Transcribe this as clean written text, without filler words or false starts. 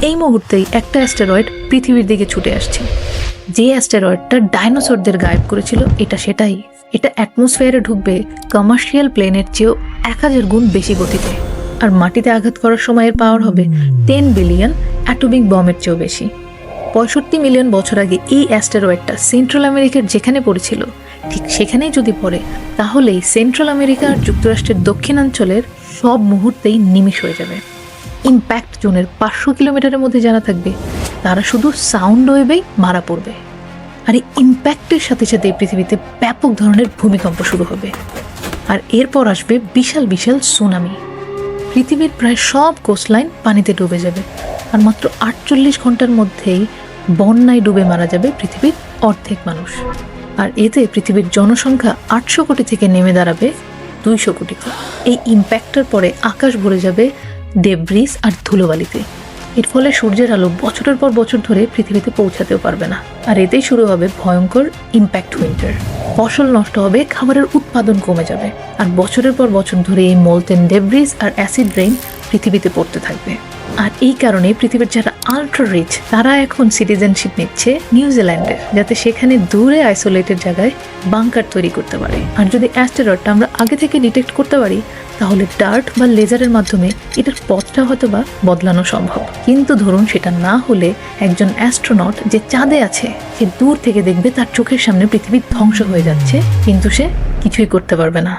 এই মুহূর্তেই একটা অ্যাস্টেরয়েড পৃথিবীর দিকে ছুটে আসছে। যে অ্যাস্টেরয়েডটা ডাইনোসরদের গায়েব করেছিল এটা সেটাই। এটা অ্যাটমসফিয়ারে ঢুকবে কমার্শিয়াল প্লেনের চেয়েও 1000 গুণ বেশি গতিতে, আর মাটিতে আঘাত করার সময় এর পাওয়ার হবে 10 বিলিয়ন অ্যাটমিক বমের চেয়েও বেশি। 65 মিলিয়ন বছর আগে এই অ্যাস্টেরয়েডটা সেন্ট্রাল আমেরিকার যেখানে পড়েছিল ঠিক সেখানেই যদি পড়ে, তাহলেই সেন্ট্রাল আমেরিকা আর যুক্তরাষ্ট্রের দক্ষিণাঞ্চলের সব মুহূর্তেই নিমিষ হয়ে যাবে। ইম্প্যাক্ট জোনের 500 কিলোমিটারের মধ্যে যারা থাকবে তারা শুধু সাউন্ড ওয়েভেই মারা পড়বে। আর এই ইম্প্যাক্টের সাথে সাথে পৃথিবীতে ব্যাপক ধরনের ভূমিকম্প শুরু হবে, আর এরপর আসবে বিশাল বিশাল সুনামি। পৃথিবীর প্রায় সব কোস্টলাইন পানিতে ডুবে যাবে, আর মাত্র 48 ঘন্টার মধ্যেই বন্যায় ডুবে মারা যাবে পৃথিবীর অর্ধেক মানুষ। আর এতে পৃথিবীর জনসংখ্যা 800 কোটি থেকে নেমে দাঁড়াবে 200 কোটিতে। এই ইম্প্যাক্টের পরে আকাশ ভরে যাবে ডেব্রিস আর ধুলোবালিতে। এর ফলে সূর্যের আলো বছরের পর বছর ধরে পৃথিবীতে পৌঁছাতেও পারবে না। আর এতেই শুরু হবে ভয়ঙ্কর ইম্প্যাক্ট উইন্টার। ফসল নষ্ট হবে, খাবারের উৎপাদন কমে যাবে, আর বছরের পর বছর ধরে এই মোলটেন ডেব্রিস আর অ্যাসিড রেইন পৃথিবীতে পড়তে থাকবে। আর এই কারণে পৃথিবীর যারা আল্ট্রা রিচ তারা এখন সিটিজেনশিপ নিচ্ছে নিউজিল্যান্ডের, যাতে সেখানে দূরে আইসোলেটেড জায়গায় বাংকার তৈরি করতে পারে। আর যদি অ্যাস্টেরয়েডটা আমরা আগে থেকে ডিটেক্ট করতে পারি, তাহলে ডার্ট বা লেজারের মাধ্যমে এটার পথটা হয়তো বা বদলানো সম্ভব। কিন্তু ধরুন সেটা না হলে একজন অ্যাস্ট্রোনট যে চাঁদে আছে সে দূর থেকে দেখবে তার চোখের সামনে পৃথিবী ধ্বংস হয়ে যাচ্ছে, কিন্তু সে কিছুই করতে পারবে না।